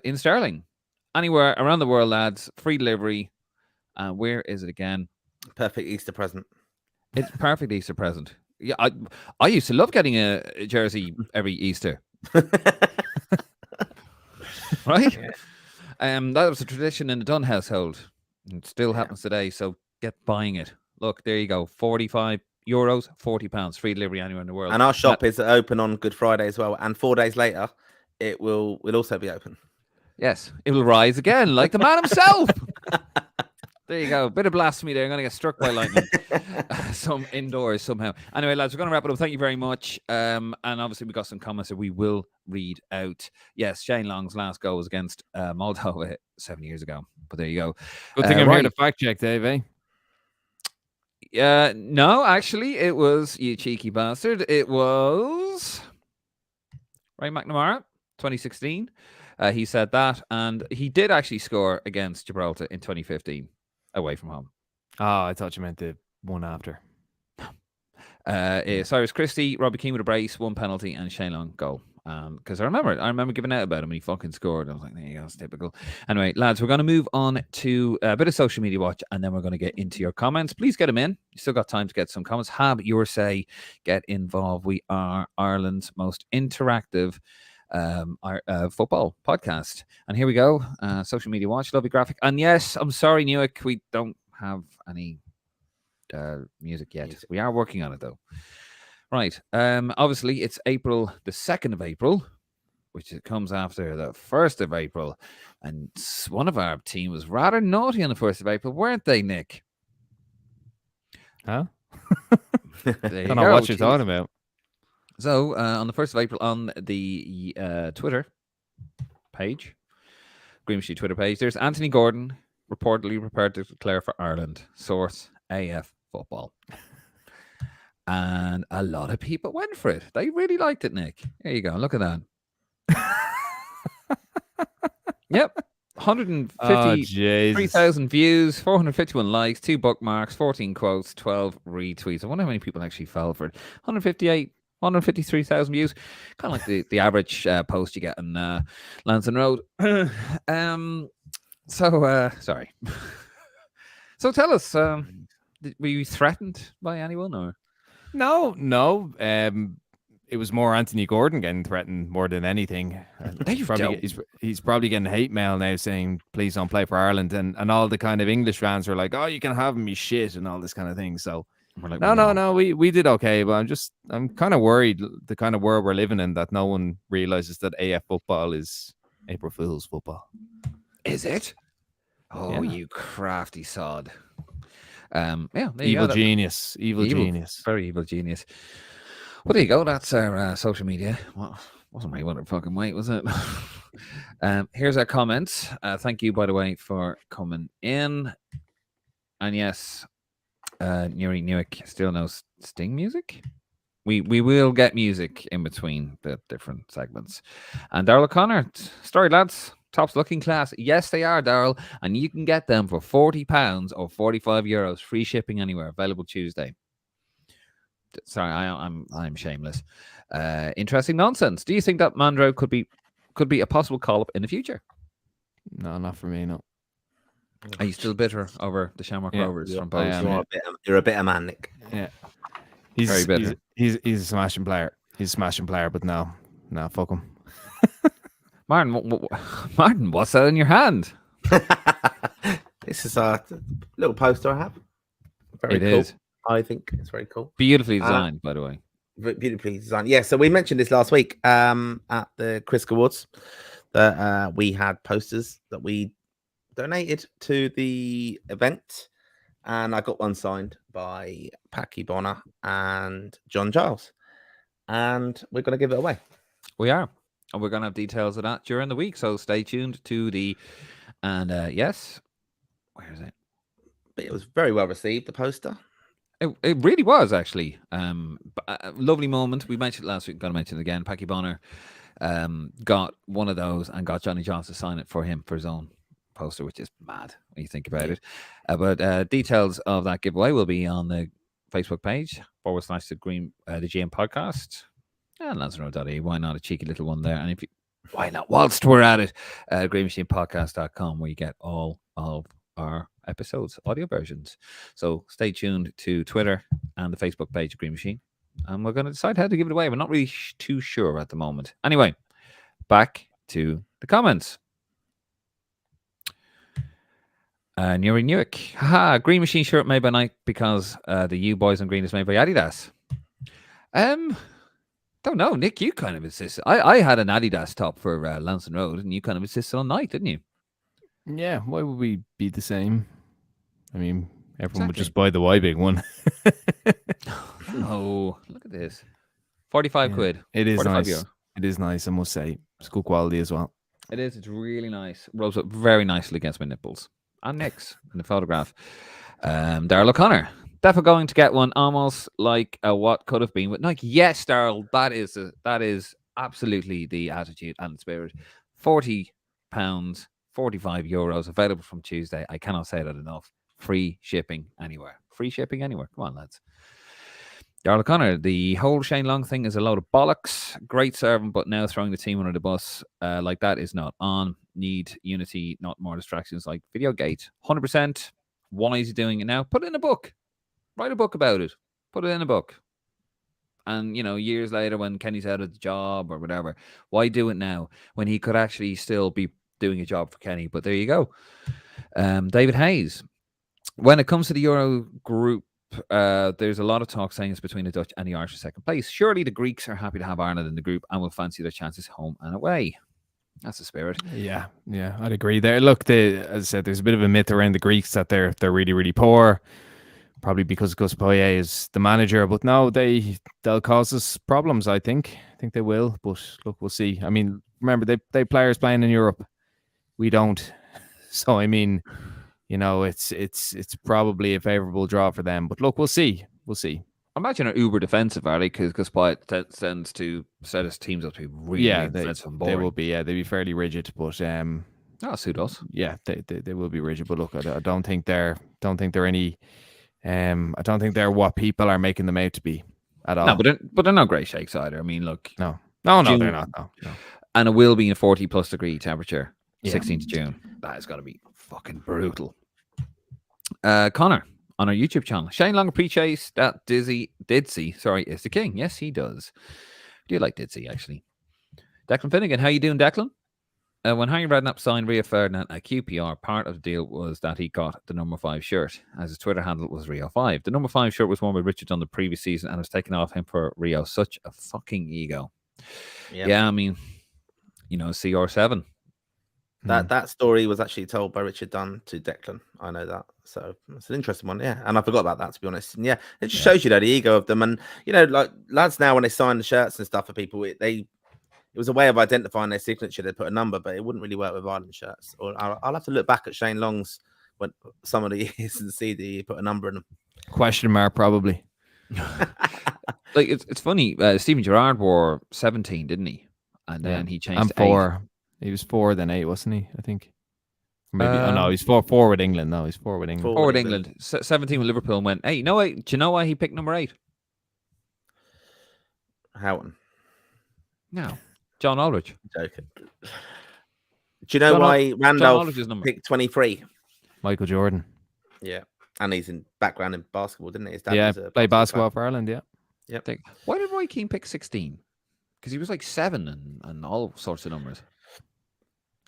Speaker 1: in sterling. Anywhere around the world, lads. Free delivery. Where is it again?
Speaker 3: Perfect Easter present.
Speaker 1: It's perfect Easter present. Yeah, I used to love getting a jersey every Easter. Right? Yeah. That was a tradition in the Dunn household. It still happens today, so get buying it. Look, there you go. 45 euros, £40. Free delivery anywhere in the world.
Speaker 3: And our shop is open on Good Friday as well. And 4 days later, it will also be open.
Speaker 1: Yes, it will rise again like the man himself. There you go. Bit of blasphemy there. I'm going to get struck by lightning. Some indoors somehow. Anyway, lads, we're going to wrap it up. Thank you very much. And obviously, we got some comments that we will read out. Yes, Shane Long's last goal was against Moldova 7 years ago. But there you go.
Speaker 2: Good thing I'm here to fact check, Dave, eh?
Speaker 1: No, actually, it was, you cheeky bastard. It was Ray McNamara, 2016. He said that. And he did actually score against Gibraltar in 2015. Away from home.
Speaker 2: Oh, I thought you meant the one after.
Speaker 1: Cyrus Christie, Robbie Keane with a brace, 1 penalty, and Shane Long goal. Because I remember giving out about him and he fucking scored. I was like, there you go, it's typical. Anyway, lads, we're going to move on to a bit of social media watch, and then we're going to get into your comments. Please get them in. You still got time to get some comments. Have your say. Get involved. We are Ireland's most interactive football podcast. And here we go. Social media watch, lovely graphic. And yes, I'm sorry, Newark, we don't have any music yet. We are working on it though. Right. Obviously it's April the 2nd of April, which comes after the 1st of April. And one of our team was rather naughty on the 1st of April, weren't they, Nick?
Speaker 2: Huh? I don't know what you're talking about.
Speaker 1: So, on the 1st of April, on the Twitter page, Green Machine Twitter page, there's Anthony Gordon reportedly prepared to declare for Ireland. Source, AF Football. And a lot of people went for it. They really liked it, Nick. There you go. Look at that. Yep. 153,000 views, 451 likes, 2 bookmarks, 14 quotes, 12 retweets. I wonder how many people actually fell for it. 153,000 views. Kind of like the average post you get on Lansing Road. Sorry. So tell us, were you threatened by anyone or?
Speaker 2: No. It was more Anthony Gordon getting threatened more than anything. He's probably getting hate mail now saying, please don't play for Ireland. And all the kind of English fans are like, oh, you can have him, he's shit and all this kind of thing. So we're like, no, we did okay. But I'm kind of worried the kind of world we're living in that no one realizes that AF football is April Fool's football.
Speaker 1: Is it? Oh, yeah. You crafty sod.
Speaker 2: Evil genius.
Speaker 1: Very evil genius. Well, there you go. That's our social media. Well, wasn't really what a fucking wait, was it? Here's our comments. Thank you, by the way, for coming in. And yes, Newick still knows Sting music. We will get music in between the different segments. And Darrell O'Connor, story lads, tops looking class. Yes, they are, Darrell, and you can get them for £40 or €45. Free shipping anywhere. Available Tuesday. Sorry, I'm shameless. Interesting nonsense. Do you think that Mandro could be a possible call-up in the future?
Speaker 2: No, not for me, no.
Speaker 1: Are you still bitter over the Shamrock Rovers from both?
Speaker 3: You're a bitter man, Nick.
Speaker 2: Yeah.
Speaker 1: He's very bitter.
Speaker 2: He's a smashing player. He's a smashing player, but no, fuck him.
Speaker 1: Martin, what's that in your hand?
Speaker 3: This is a little poster I have.
Speaker 1: Very cool. Is.
Speaker 3: I think it's very cool.
Speaker 1: Beautifully designed, by the way.
Speaker 3: Beautifully designed. Yeah, so we mentioned this last week at the Chris Awards that we had posters that we donated to the event, and I got one signed by Packy Bonner and John Giles, and we're going to give it away.
Speaker 1: We are. And we're going to have details of that during the week. So stay tuned to the... And yes, where is it?
Speaker 3: But it was very well received, the poster.
Speaker 1: It really was, actually. Lovely moment. We mentioned it last week. Got to mention it again. Packy Bonner got one of those and got Johnny Johns to sign it for him for his own poster, which is mad when you think about it. But details of that giveaway will be on the Facebook page / the GM podcast and lansdowne.ie. Why not a cheeky little one there? And if you, why not, whilst we're at it, greenmachinepodcast.com, where you get all of our episodes, audio versions. So stay tuned to Twitter and the Facebook page of Green Machine, and we're going to decide how to give it away. We're not really too sure at the moment. Anyway, back to the comments. Nuri Newick. Haha, Green Machine shirt made by Nike because the U Boys in Green is made by Adidas. Don't know, Nick, you kind of insisted. I had an Adidas top for Lansdowne Road, and you kind of insisted on Nike, didn't you?
Speaker 2: Yeah, why would we be the same? I mean, everyone would just buy the OBIG one.
Speaker 1: Oh, look at this. 45 quid.
Speaker 2: It is nice.
Speaker 1: €45.
Speaker 2: It is nice, I must say. It's good quality as well.
Speaker 1: It is. It's really nice. Rolls up very nicely against my nipples. And Nick's in the photograph. Darrell O'Connor. Definitely going to get one, almost like what could have been with Nike. Yes, Darrell, that is absolutely the attitude and spirit. £40, €45 available from Tuesday. I cannot say that enough. Free shipping anywhere. Free shipping anywhere. Come on, lads. Darrell O'Connor, the whole Shane Long thing is a load of bollocks. Great servant, but now throwing the team under the bus like that is not on. Need unity, not more distractions like Videogate. 100%. Why is he doing it now? Put it in a book. Write a book about it. Put it in a book. And, years later when Kenny's out of the job or whatever, why do it now when he could actually still be doing a job for Kenny? But there you go. David Hayes. When it comes to the Euro group, there's a lot of talk saying it's between the Dutch and the Irish for second place. Surely the Greeks are happy to have Ireland in the group and will fancy their chances home and away. That's the spirit.
Speaker 2: Yeah, I'd agree there. Look, as I said, there's a bit of a myth around the Greeks that they're really, really poor. Probably because Gus Poyet is the manager, but no, they'll cause us problems. I think they will. But look, we'll see. I mean, remember they players playing in Europe, we don't. So I mean, it's probably a favourable draw for them. But look, we'll see. I
Speaker 1: imagine are uber defensive, are they? Because Poyet tends to set his teams up to be really defensive and boring.
Speaker 2: They will be. Yeah, they'll be fairly rigid. But
Speaker 1: suit us.
Speaker 2: Yeah, they will be rigid. But look, I don't think they're any. I don't think they're what people are making them out to be at all.
Speaker 1: No, but they're not great shakes either. I mean, look.
Speaker 2: No, they're not. No.
Speaker 1: And it will be a 40+ degree temperature, 16th of June. That is going to be fucking brutal. Connor, on our YouTube channel, Shane Long appreciates that Didsy is the king. Yes, he does. I do like Didsy, actually. Declan Finnegan, how you doing, Declan? When Harry Redknapp signed Rio Ferdinand at QPR, part of the deal was that he got the number 5 shirt, as his Twitter handle was Rio 5. The number 5 shirt was worn by Richard on the previous season and was taken off him for Rio. Such a fucking ego. Yep. Yeah, I mean, CR7.
Speaker 3: That story was actually told by Richard Dunn to Declan. I know that. So it's an interesting one. Yeah. And I forgot about that, to be honest. And yeah, it just shows you the ego of them. And, like lads now, when they sign the shirts and stuff for people, it was a way of identifying their signature. They put a number, but it wouldn't really work with Ireland shirts. Or I'll have to look back at Shane Long's when some of the years and see that he put a number in them.
Speaker 2: Question mark, probably.
Speaker 1: Like it's funny. Stephen Gerrard wore 17, didn't he? And then he changed to
Speaker 2: 4. 8. He was 4, then 8, wasn't he? I think. Maybe. No, he's 4 with England. No, he's 4 with England.
Speaker 1: 4 with England. 17 with Liverpool and went 8. No, wait. Do you know why he picked number 8?
Speaker 3: Houghton.
Speaker 1: No. John Aldridge.
Speaker 3: Joking. Do you know why Randolph picked 23?
Speaker 2: Michael Jordan.
Speaker 3: Yeah. And he's in background in basketball, didn't he? His dad was
Speaker 2: played basketball for Ireland, yeah.
Speaker 3: Yep.
Speaker 1: Why did Roy Keane pick 16? Because he was like 7 and all sorts of numbers.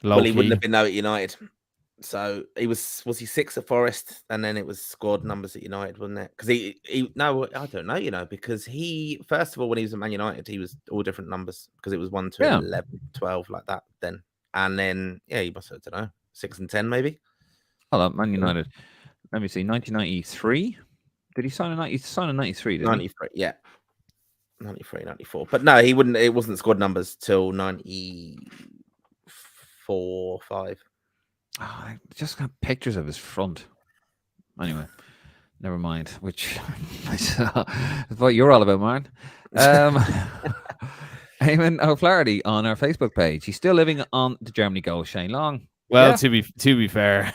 Speaker 3: Well, he wouldn't have been out at United. So he was he 6 at Forest, and then it was squad numbers at United, wasn't it? Because no, I don't know, because he, first of all, when he was at Man United, he was all different numbers because it was 1 to 11, 12, like that then. And then, he must have, I don't know, 6 and 10 maybe.
Speaker 1: Hold on, Man United. Let me see, 1993. Did he sign in 93?
Speaker 3: 93, yeah. 93, 94. But no, he wouldn't. It wasn't squad numbers till 94, 5.
Speaker 1: Oh, I just got pictures of his front. Anyway, never mind. Which is what you're all about, man. Eamon O'Flaherty on our Facebook page. He's still living on the Germany goal. Shane Long.
Speaker 2: Well,
Speaker 1: Yeah.
Speaker 2: to be fair,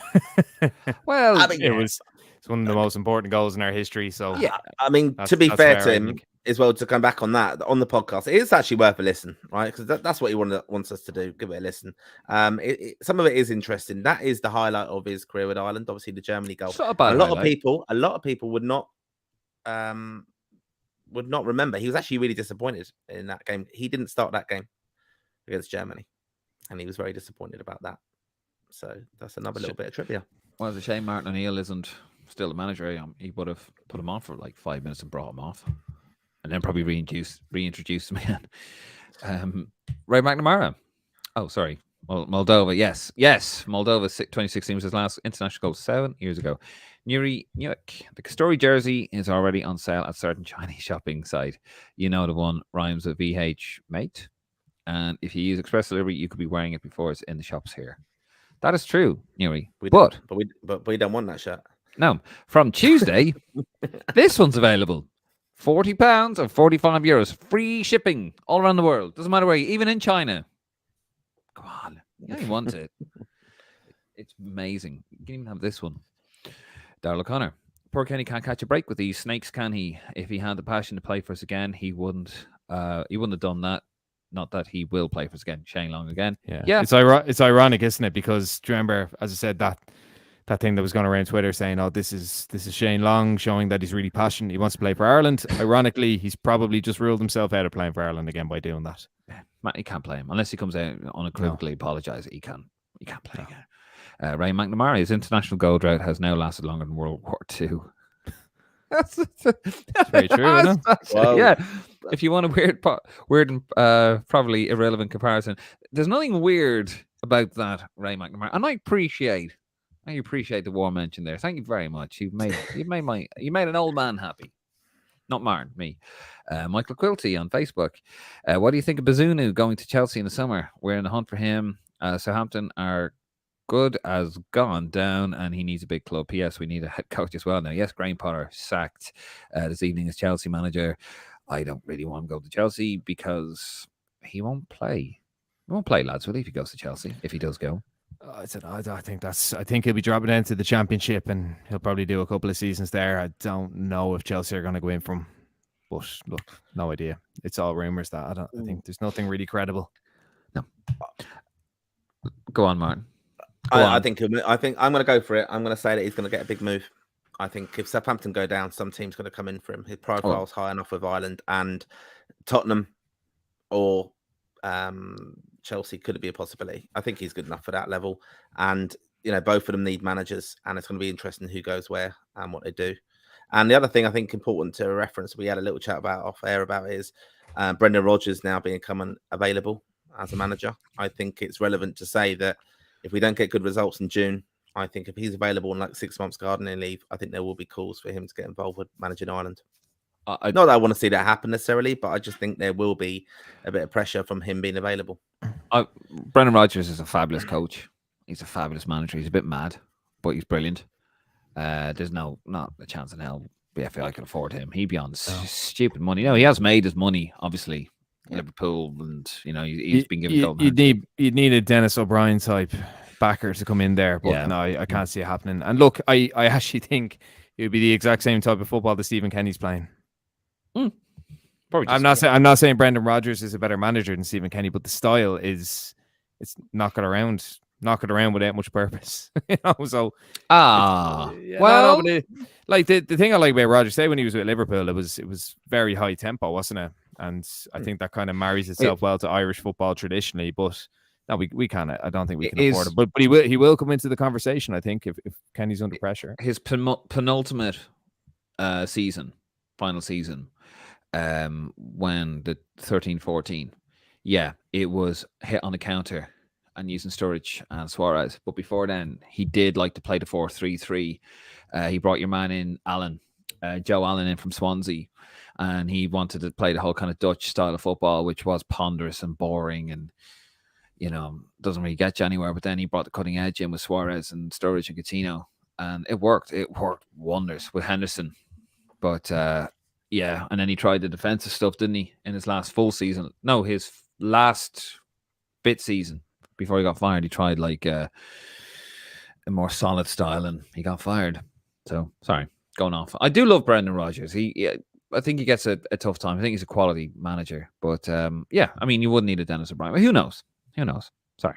Speaker 1: Well,
Speaker 3: I mean,
Speaker 2: it's one of the most important goals in our history. So
Speaker 3: yeah, I mean, to be fair to him as well, to come back on that on the podcast, it is actually worth a listen, right? Because that's what he wants us to do. Give it a listen. Some of it is interesting. That is the highlight of his career with Ireland. Obviously, the Germany goal.
Speaker 1: A lot
Speaker 3: of people would not remember. He was actually really disappointed in that game. He didn't start that game against Germany, and he was very disappointed about that. So that's another little bit of trivia.
Speaker 1: Well, it's a shame Martin O'Neill isn't still the manager. He would have put him on for like 5 minutes and brought him off, and then probably reintroduced him again. Ray McNamara. Oh, sorry. Well, Moldova. Yes. Moldova 2016 was his last international goal 7 years ago. Nuri Nuyuk. The Kastori jersey is already on sale at certain Chinese shopping site. You know the one rhymes with VH mate. And if you use express delivery, you could be wearing it before it's in the shops here. That is true, Nuri. But
Speaker 3: we don't want that shirt.
Speaker 1: No. From Tuesday, this one's available. £40 or €45. Free shipping all around the world. Doesn't matter where you, even in China. Come on. You only want it. It's amazing. You can even have this one. Darrell O'Connor. Poor Kenny can't catch a break with these snakes, can he? If he had the passion to play for us again, he wouldn't have done that. Not that he will play for us again. Shane Long again.
Speaker 2: Yeah. It's ironic, isn't it? Because do you remember, as I said, that thing that was going around Twitter saying, "Oh, this is Shane Long showing that he's really passionate. He wants to play for Ireland." Ironically, he's probably just ruled himself out of playing for Ireland again by doing that.
Speaker 1: Matt, he can't play him unless he comes out unequivocally apologise. He can't play again. Ray McNamara, his international goal drought has now lasted longer than World War II. That's
Speaker 2: very true, isn't it?
Speaker 3: Wow.
Speaker 1: Yeah. If you want a weird and probably irrelevant comparison, there's nothing weird about that, Ray McNamara, and I appreciate the warm mention there. Thank you very much. You made an old man happy. Not Martin, me. Michael Quilty on Facebook. What do you think of Bazunu going to Chelsea in the summer? We're in the hunt for him. Southampton are good as gone down, and he needs a big club. P.S. We need a head coach as well now. Yes, Graham Potter sacked this evening as Chelsea manager. I don't really want him to go to Chelsea because he won't play. He won't play, lads, will he, if he goes to Chelsea, if he does go?
Speaker 2: I think he'll be dropping down to the Championship, and he'll probably do a couple of seasons there. I don't know if Chelsea are going to go in from, but look, no idea. It's all rumours that I think there's nothing really credible.
Speaker 1: No. Go on, Martin.
Speaker 3: I think I'm going to go for it. I'm going to say that he's going to get a big move. I think if Southampton go down, some team's going to come in for him. His profile's high enough with Ireland, and Tottenham or Chelsea could be a possibility. I think he's good enough for that level. And, both of them need managers, and it's going to be interesting who goes where and what they do. And the other thing I think important to reference, we had a little chat about off air about is Brendan Rodgers now becoming available as a manager. I think it's relevant to say that if we don't get good results in June, I think if he's available in like 6 months gardening leave, I think there will be calls for him to get involved with managing Ireland. Not that I want to see that happen necessarily, but I just think there will be a bit of pressure from him being available.
Speaker 1: Brendan Rodgers is a fabulous coach. He's a fabulous manager. He's a bit mad, but he's brilliant. There's not a chance in hell BFI can afford him. He'd be on stupid money. No, he has made his money, obviously. Liverpool, and he's been given golden hands.
Speaker 2: You'd need a Dennis O'Brien type backer to come in there, but no, I can't see it happening. And look, I actually think it would be the exact same type of football that Stephen Kenny's playing. I'm not saying Brendan Rodgers is a better manager than Stephen Kenny, but the style it's knock it around without much purpose. So the thing I like about Rodgers, say when he was with Liverpool, it was very high tempo, wasn't it? And I think that kind of marries itself well to Irish football traditionally, but no, we can't. I don't think we can afford it. But he will come into the conversation, I think, if Kenny's under pressure.
Speaker 1: His penultimate final season, when the 13-14, it was hit on the counter and using Sturridge and Suarez. But before then, he did like to play the 4-3-3. He brought your man in, Joe Allen in from Swansea. and he wanted to play the whole kind of Dutch style of football, which was ponderous and boring and, doesn't really get you anywhere. But then he brought the cutting edge in with Suarez and Sturridge and Coutinho, and it worked. It worked wonders with Henderson. But, yeah, and then he tried the defensive stuff, didn't he, in his last full season? No, his last bit season before he got fired. He tried like a more solid style, and he got fired. So, sorry, going off. I do love Brendan Rodgers. I think he gets a tough time. I think he's a quality manager. But, yeah, I mean, you wouldn't need a Dennis O'Brien. But who knows? Who knows? Sorry.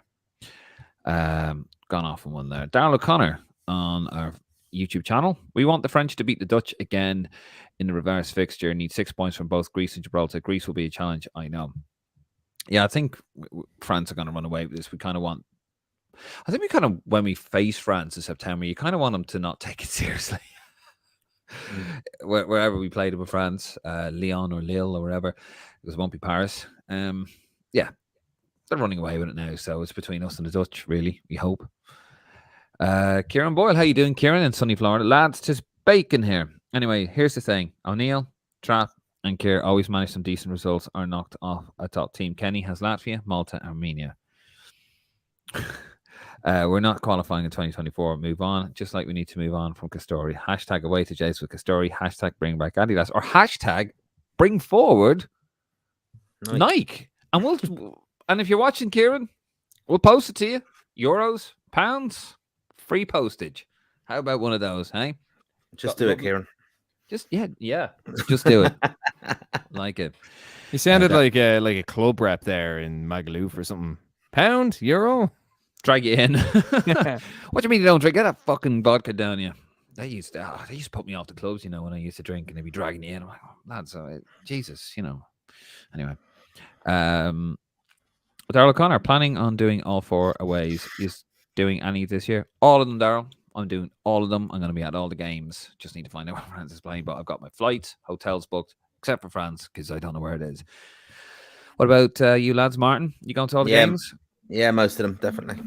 Speaker 1: Gone off on one there. Darryl O'Connor on our YouTube channel. We want the French to beat the Dutch again in the reverse fixture. Need 6 points from both Greece and Gibraltar. Greece will be a challenge, I know. Yeah, I think France are going to run away with this. We kind of when we face France in September, you kind of want them to not take it seriously. Wherever we played with France, Lyon or Lille or wherever, because it won't be Paris. Yeah, they're running away with it now, so it's between us and the Dutch, really, we hope. Kieran Boyle, how you doing, Kieran, in sunny Florida? Lads, 'tis bacon here. Anyway, here's the thing. O'Neill, Trapp, and Keir always manage some decent results, are knocked off a top team. Kenny has Latvia, Malta, Armenia. We're not qualifying in 2024. Move on, just like we need to move on from Castori. Hashtag away to Jayson with Castori. Hashtag bring back Adidas. Or hashtag bring forward Nike. And if you're watching, Kieran, we'll post it to you. Euros, pounds, free postage. How about one of those, hey?
Speaker 3: Just do it, Kieran.
Speaker 1: Just just do it. Like it.
Speaker 2: He sounded like a club rep there in Magaluf or something. Pound, euro,
Speaker 1: drag you in. What do you mean you don't drink? Get that fucking vodka down you. They used to put me off the clubs, when I used to drink, and they'd be dragging you in. I'm like, oh, lads, Jesus, Anyway, Darryl O'Connor planning on doing all 4 aways. Is doing any this year? All of them, Darryl. I'm doing all of them. I'm going to be at all the games. Just need to find out where France is playing. But I've got my flights, hotels booked, except for France, because I don't know where it is. What about you lads, Martin? You going to all the games?
Speaker 3: Yeah, most of them, definitely.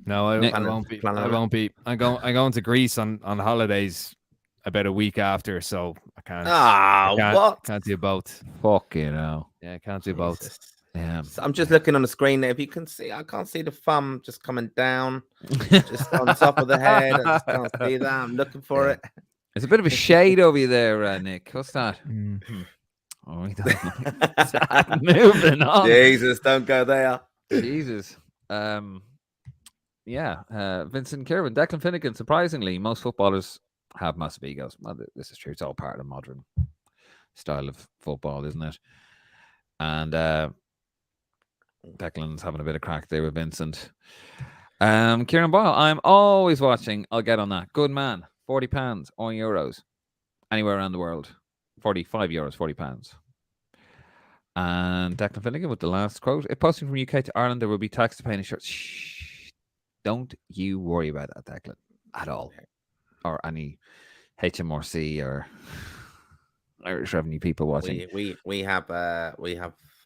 Speaker 2: No, I won't be. I won't be. I'm going to Greece on holidays about a week after, so I can't.
Speaker 3: What?
Speaker 2: Can't do both.
Speaker 1: Fuck you know.
Speaker 2: Yeah, I can't do both.
Speaker 1: Yeah.
Speaker 3: So I'm just looking on the screen there. If you can see, I can't see the thumb just coming down, just on top of the head. I just can't see that. I'm looking for it.
Speaker 1: There's a bit of a shade over you there, Nick. What's that? Oh, he doesn't like that. Moving on.
Speaker 3: Jesus, don't go there.
Speaker 1: Jesus. Vincent Kirwan, Declan Finnegan. Surprisingly, most footballers have massive egos. Well, this is true. It's all part of the modern style of football, isn't it? And Declan's having a bit of crack there with Vincent. Kieran Boyle, I'm always watching. I'll get on that. Good man. £40 or euros. Anywhere around the world. 45 euros, £40. And Declan Finnegan with the last quote. If posting from UK to Ireland, there will be tax to pay in insurance. Shh. Don't you worry about that, Declan, at all. Or any HMRC or Irish Revenue people watching.
Speaker 3: We have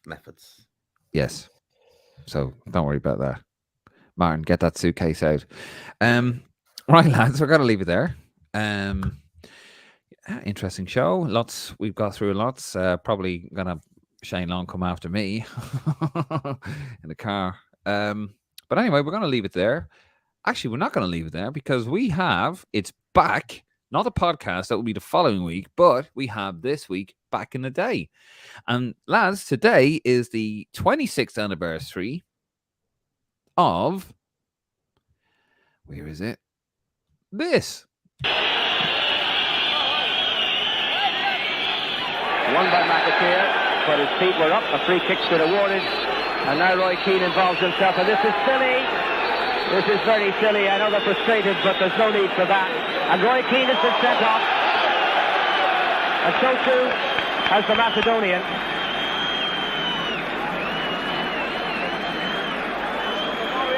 Speaker 3: methods.
Speaker 1: Yes. So don't worry about that. Martin, get that suitcase out. Right, lads, we're gonna leave it there. Interesting show. Lots we've got through lots. Probably gonna Shane Long come after me in the car. But anyway, we're gonna leave it there. Actually, we're not gonna leave it there because it's back. Not a podcast, that will be the following week, but we have this week back in the day. And lads, today is the 26th anniversary of, where is it? This.
Speaker 5: Won by McAteer, but his feet were up. A free kick stood awarded. And now Roy Keane involves himself, and this is silly. This is very silly. I know they're frustrated, but there's no need for that. And Roy Keane has been sent off. And so too has the Macedonian.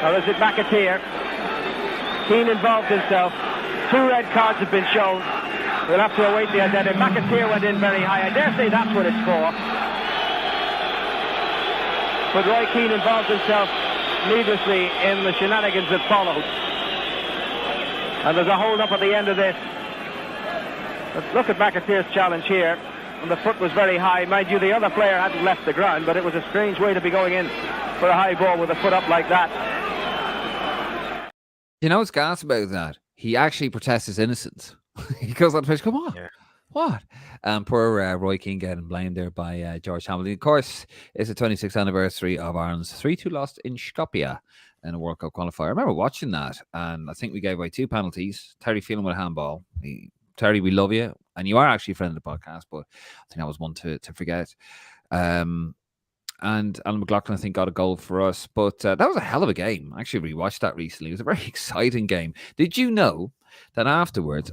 Speaker 5: Or is it McAteer? Keane involved himself. 2 red cards have been shown. We'll have to await the identity. McAteer went in very high. I dare say that's what it's for. But Roy Keane involved himself needlessly in the shenanigans that followed. And there's a hold-up at the end of this. But look at McAteer's challenge here. and the foot was very high. Mind you, the other player hadn't left the ground, but it was a strange way to be going in for a high ball with the foot up like that.
Speaker 1: You know what's gas about that? He actually protests his innocence. He goes on the pitch, come on. Yeah. What? Poor Roy Keane getting blamed there by George Hamilton. Of course, it's the 26th anniversary of Ireland's 3-2 loss in Skopje in a World Cup qualifier. I remember watching that, and I think we gave away 2 penalties. Terry Phelan with a handball. Terry, we love you, and you are actually a friend of the podcast, but I think that was one to forget. And Alan McLaughlin, I think, got a goal for us. But that was a hell of a game. I actually rewatched that recently. It was a very exciting game. Did you know that afterwards...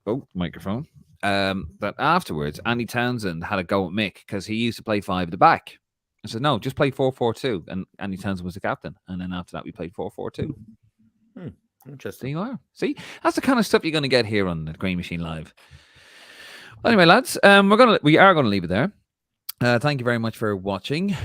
Speaker 1: Oh, microphone. That afterwards, Andy Townsend had a go at Mick because he used to play 5 at the back. I said, no, just play 4-4-2. And Andy Townsend was the captain. And then after that, we played 4-4-2.
Speaker 3: Interesting.
Speaker 1: There you are. See, that's the kind of stuff you're going to get here on the Green Machine Live. Well, anyway, lads, we are going to leave it there. Thank you very much for watching.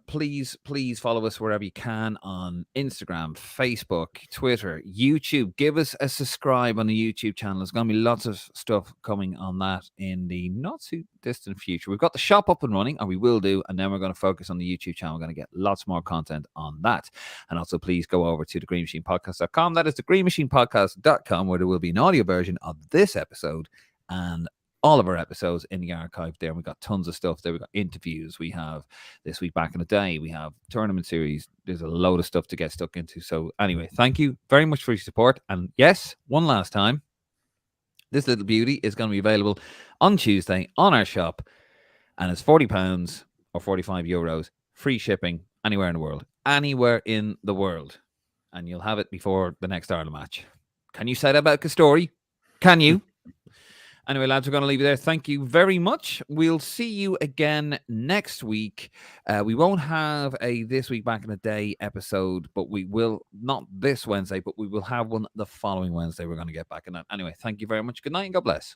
Speaker 1: Please follow us wherever you can on Instagram, Facebook, Twitter, YouTube. Give us a subscribe on the YouTube channel. There's going to be lots of stuff coming on that in the not too distant future. We've got the shop up and running, and we will do, and then we're going to focus on the YouTube channel. We're going to get lots more content on that. And also, please go over to thegreenmachinepodcast.com. That is thegreenmachinepodcast.com, where there will be an audio version of this episode and all of our episodes in the archive there. We've got tons of stuff there. We've got interviews. We have This Week Back in the Day. We have tournament series. There's a load of stuff to get stuck into. So anyway, thank you very much for your support. And yes, one last time, this little beauty is going to be available on Tuesday on our shop. And it's £40 or €45, free shipping anywhere in the world. Anywhere in the world. And you'll have it before the next Ireland match. Can you say that about Castori? Can you? Anyway, lads, we're going to leave it there. Thank you very much. We'll see you again next week. We won't have a This Week Back in the Day episode, but we will, not this Wednesday, but we will have one the following Wednesday. We're going to get back in that. Anyway, thank you very much. Good night and God bless.